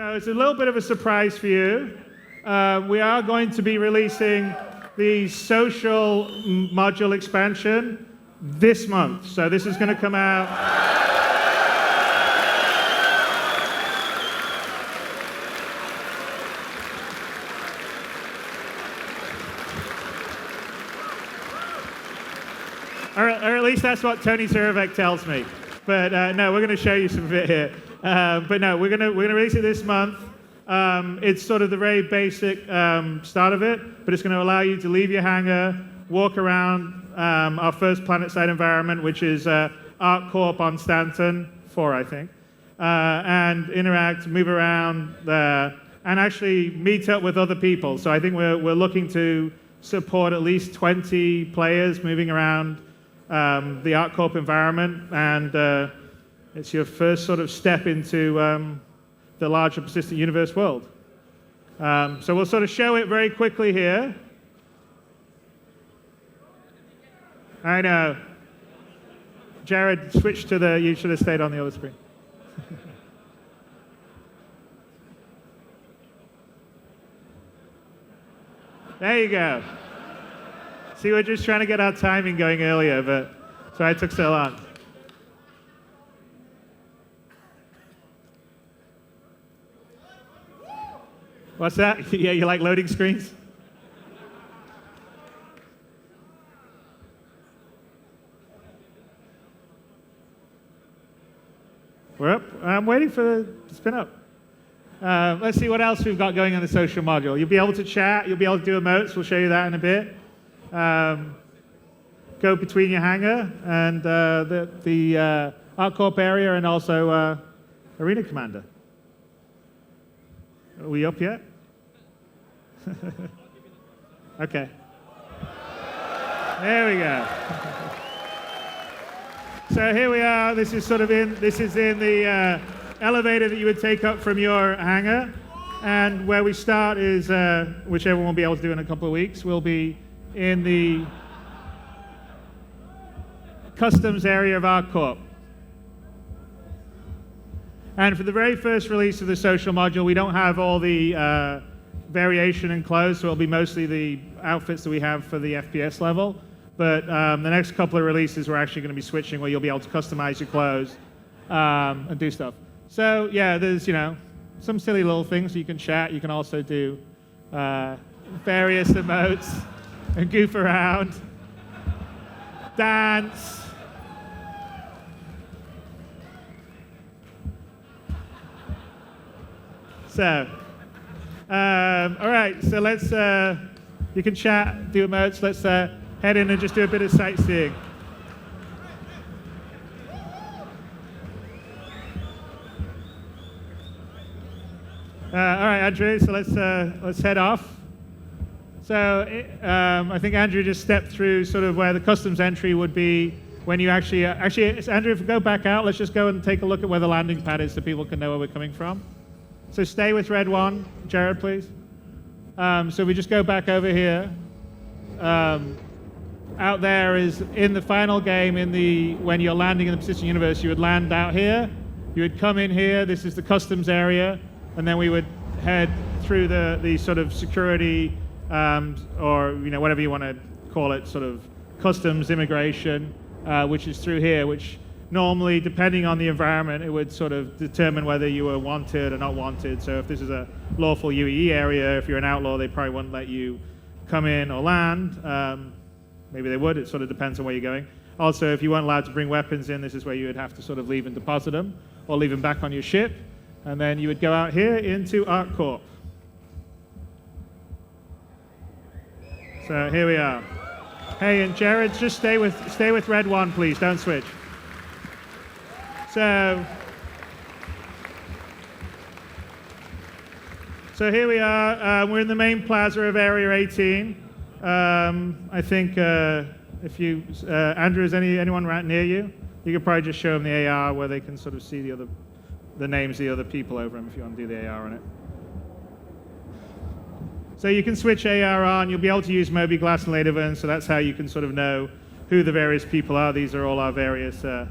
So it's a little bit of a surprise for you. We are going to be releasing the social module expansion this month. So this is going to come out. Or at least that's what Tony Surovec tells me. But no, we're going to show you some of it here. But no, we're going to release it this month. It's sort of the very basic start of it, but it's going to allow you to leave your hangar, walk around our first Planetside environment, which is ArcCorp on Stanton 4, I think, and interact, move around there, and actually meet up with other people. So I think we're looking to support at least 20 players moving around the ArcCorp environment, and it's your first sort of step into the larger persistent universe world. So we'll sort of show it very quickly here. I know. Jared, switch to the, you should have stayed on the other screen. There you go. See, we're just trying to get our timing going earlier, but that's why it took so long. What's that? Yeah, you like loading screens? We're up. I'm waiting for the spin up. Let's see what else we've got going on the social module. You'll be able to chat. You'll be able to do emotes. We'll show you that in a bit. Go between your hangar and the ArcCorp area, and also Arena Commander. Are we up yet? Okay. There we go. So here we are. This is in the elevator that you would take up from your hangar, and where we start is, which everyone will be able to do in a couple of weeks, we'll be in the customs area of ArcCorp. And for the very first release of the social module, we don't have all the variation in clothes, so it'll be mostly the outfits that we have for the FPS level. But the next couple of releases, we're actually going to be switching where you'll be able to customize your clothes and do stuff. So yeah, there's some silly little things. You can chat. You can also do various emotes and goof around, dance. So, all right, so let's, you can chat, do emotes. Let's head in and just do a bit of sightseeing. All right, Andrew, so let's head off. So I think Andrew just stepped through sort of where the customs entry would be when you actually, Andrew, if we go back out, let's just go and take a look at where the landing pad is so people can know where we're coming from. So stay with red one, Jared, please. So we just go back over here. Out there is in the final game, when you're landing in the persistent universe, you would land out here. You would come in here. This is the customs area, and then we would head through the sort of security or whatever you want to call it, sort of customs immigration, which is through here, which normally, depending on the environment, it would sort of determine whether you were wanted or not wanted. So if this is a lawful UEE area, if you're an outlaw, they probably wouldn't let you come in or land. Maybe they would. It sort of depends on where you're going. Also, if you weren't allowed to bring weapons in, this is where you would have to sort of leave and deposit them, or leave them back on your ship. And then you would go out here into ArcCorp. So here we are. Hey, and Jared, just stay with red one, please. Don't switch. So here we are. We're in the main plaza of Area 18. I think if you, Andrew, is anyone right near you? You could probably just show them the AR where they can sort of see the names of the other people over them if you want to do the AR on it. So you can switch AR on. You'll be able to use mobiGlas and LaterVern, so that's how you can sort of know who the various people are. These are all our various sort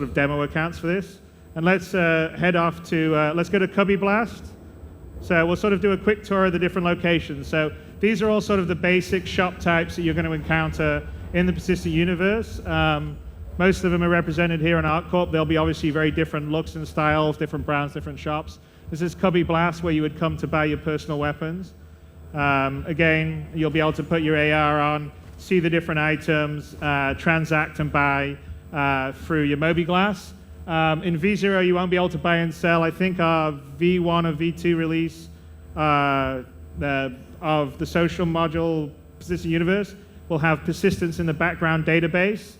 of demo accounts for this. and let's head off to, let's go to Cubby Blast. So we'll sort of do a quick tour of the different locations. So these are all sort of the basic shop types that you're going to encounter in the persistent universe. Most of them are represented here in ArcCorp. There'll be obviously very different looks and styles, different brands, different shops. This is Cubby Blast, where you would come to buy your personal weapons. Again, you'll be able to put your AR on, see the different items, transact and buy through your Mobiglass. In V0, you won't be able to buy and sell. I think our V1 or V2 release of the social module persistent universe will have persistence in the background database.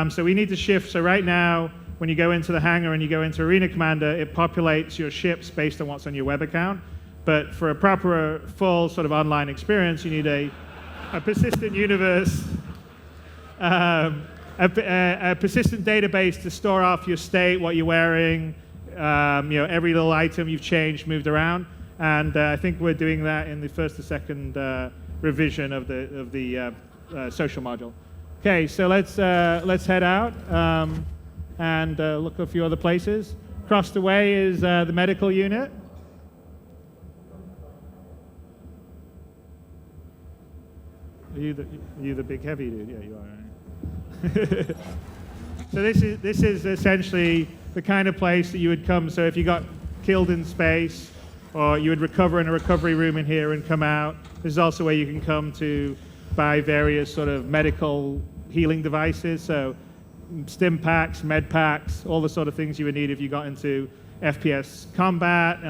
So we need to shift. So right now, when you go into the hangar and you go into Arena Commander, it populates your ships based on what's on your web account. But for a proper, full sort of online experience, you need a persistent universe, a persistent database to store off your state, what you're wearing, every little item you've changed, moved around. And I think we're doing that in the first or second revision of the social module. Okay, so let's head out and look at a few other places. Across the way is the medical unit. Are you the big heavy dude? Yeah, you are. Right? So this is essentially the kind of place that you would come. So if you got killed in space, or you would recover in a recovery room in here and come out. This is also where you can come to buy various sort of medical healing devices. So stim packs, med packs, all the sort of things you would need if you got into FPS combat,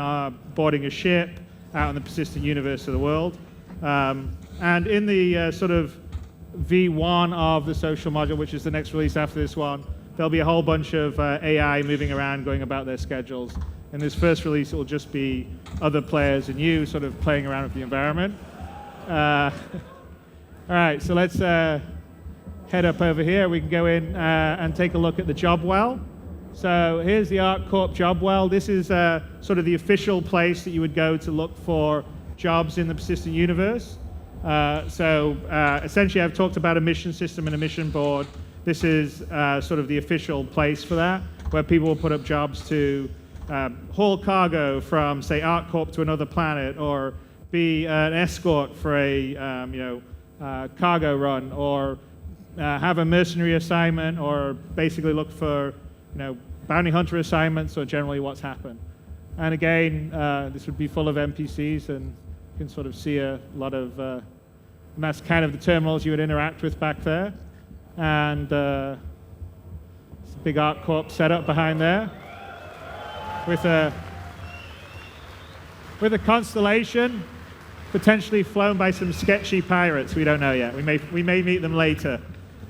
boarding a ship out in the persistent universe of the world. And in the sort of V1 of the social module, which is the next release after this one, there'll be a whole bunch of AI moving around, going about their schedules. In this first release, it will just be other players and you sort of playing around with the environment. All right, so let's head up over here. We can go in and take a look at the job well. So here's the ArcCorp job well. This is sort of the official place that you would go to look for jobs in the persistent universe. Essentially, I've talked about a mission system and a mission board. This is sort of the official place for that, where people will put up jobs to haul cargo from, say, ArcCorp to another planet, or be an escort for a cargo run, or have a mercenary assignment, or basically look for bounty hunter assignments, or generally what's happened. And again, this would be full of NPCs, and you can sort of see a lot of, and that's kind of the terminals you would interact with back there. And it's a big ArcCorp setup behind there with a constellation potentially flown by some sketchy pirates. We don't know yet. We may meet them later.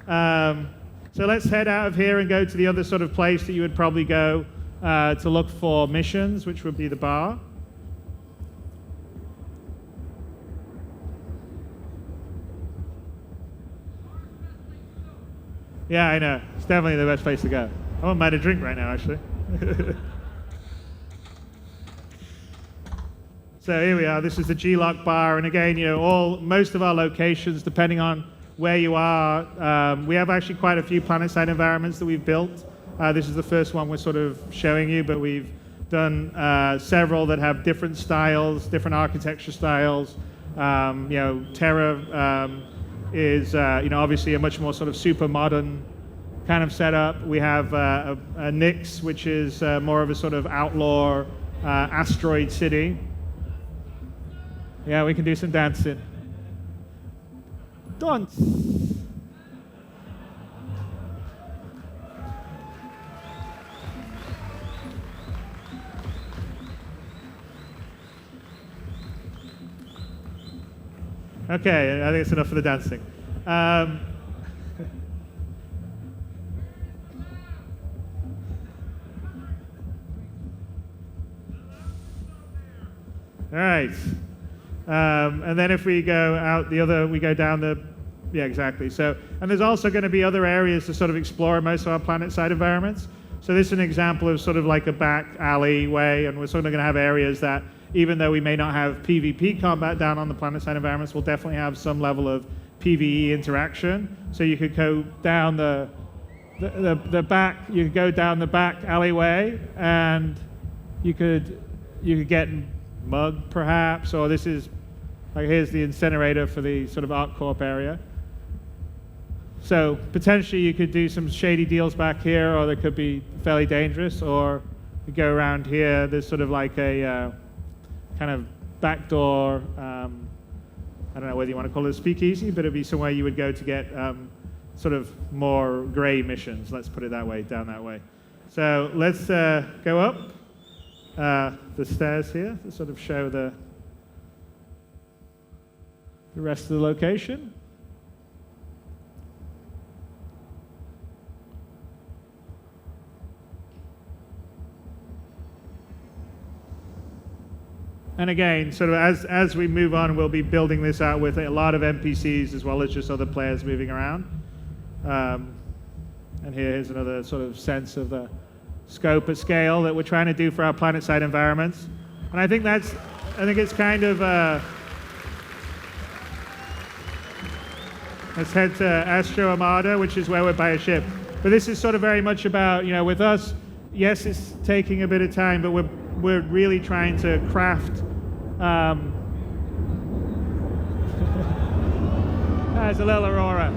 So let's head out of here and go to the other sort of place that you would probably go to look for missions, which would be the bar. Yeah, I know. It's definitely the best place to go. I wouldn't mind a drink right now, actually. So here we are. This is the G-Lock bar, and again, most of our locations, depending on where you are, we have actually quite a few Planetside environments that we've built. This is the first one we're sort of showing you, but we've done several that have different styles, different architecture styles. Terra is obviously a much more sort of super modern kind of setup. We have a Nyx, which is more of a sort of outlaw asteroid city. Yeah, we can do some dancing. Dance. Okay, I think it's enough for the dancing. All right. And then if we go out the other, we go down the, yeah, exactly. So, and there's also going to be other areas to sort of explore in most of our Planetside environments. So this is an example of sort of like a back alleyway, and we're sort of going to have areas that, even though we may not have PvP combat down on the Planetside environments, we'll definitely have some level of PvE interaction. So you could go down the the back, you could go down the back alleyway, and you could get mugged perhaps, or this is like, here's the incinerator for the sort of ArcCorp area. So potentially you could do some shady deals back here, or they could be fairly dangerous, or you go around here, there's sort of like a kind of backdoor, I don't know whether you want to call it a speakeasy, but it'd be somewhere you would go to get sort of more gray missions, let's put it that way, down that way. So let's go up the stairs here to sort of show the rest of the location. And again, sort of as we move on, we'll be building this out with a lot of NPCs as well as just other players moving around. And here's another sort of sense of the scope and scale that we're trying to do for our Planetside environments. And I think it's kind of, let's head to Astro Armada, which is where we're by a ship. But this is sort of very much about, with us, yes, it's taking a bit of time, but we're really trying to craft. There's a little Aurora.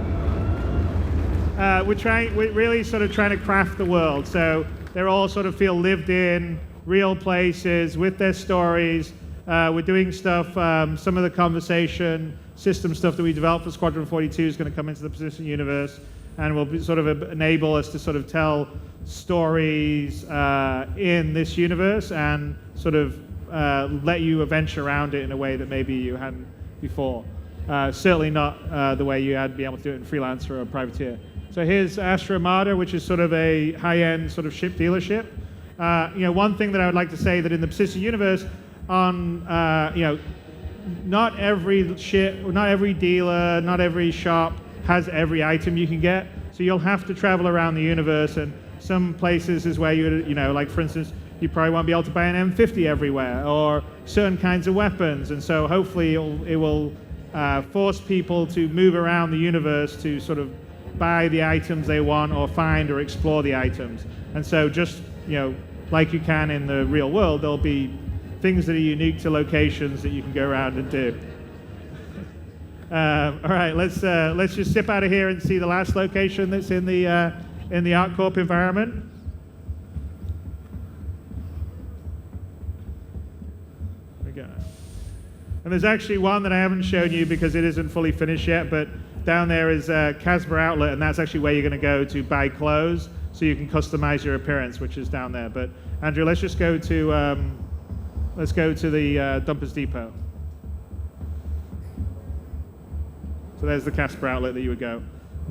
We're really sort of trying to craft the world, so they all sort of feel lived in, real places with their stories. We're doing stuff. Some of the conversation system stuff that we developed for Squadron 42 is going to come into the Persistent universe, and will sort of enable us to sort of tell stories in this universe and sort of let you venture around it in a way that maybe you hadn't before. Certainly not the way you had been able to do it in Freelancer or Privateer. So here's Astra Armada, which is sort of a high-end sort of ship dealership. One thing that I would like to say that in the Persistent universe, on not every ship, not every dealer, not every shop has every item you can get. So you'll have to travel around the universe, and some places is where like for instance, you probably won't be able to buy an M50 everywhere, or certain kinds of weapons. And so hopefully it will force people to move around the universe to sort of buy the items they want, or find or explore the items. And so just, like you can in the real world, there'll be things that are unique to locations that you can go around and do. All right, let's just zip out of here and see the last location that's in the ArcCorp environment. There we go. And there's actually one that I haven't shown you because it isn't fully finished yet, but down there is Casper Outlet, and that's actually where you're going to go to buy clothes so you can customize your appearance, which is down there. But Andrew, let's just go to the Dumpers Depot. So there's the Casper Outlet that you would go.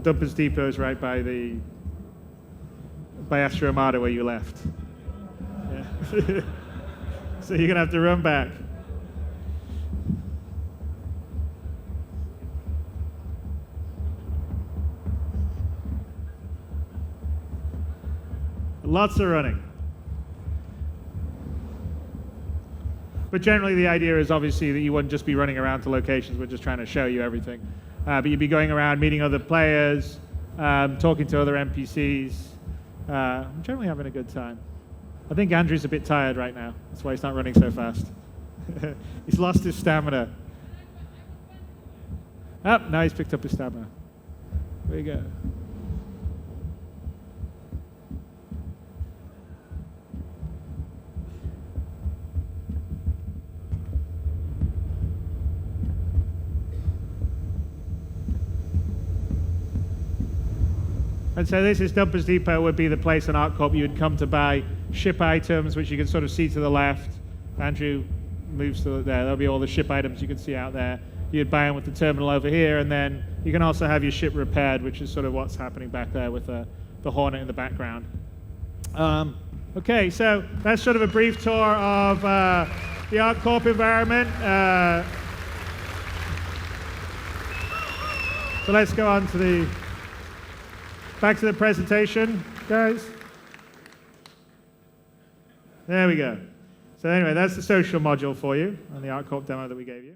Dumpers Depot is right by Astra Armada where you left. Yeah. So you're gonna have to run back. Lots of running. But generally the idea is obviously that you wouldn't just be running around to locations, we're just trying to show you everything. But you'd be going around meeting other players, talking to other NPCs. I'm generally having a good time. I think Andrew's a bit tired right now. That's why he's not running so fast. He's lost his stamina. Now he's picked up his stamina. There you go. And so this is Dumpers Depot, would be the place on ArcCorp you would come to buy ship items, which you can sort of see to the left. Andrew moves to there. There'll be all the ship items you can see out there. You'd buy them with the terminal over here, and then you can also have your ship repaired, which is sort of what's happening back there with the Hornet in the background. Okay, so that's sort of a brief tour of the ArcCorp environment. So let's go on to back to the presentation, guys. There we go. So anyway, that's the social module for you on the ArcCorp demo that we gave you.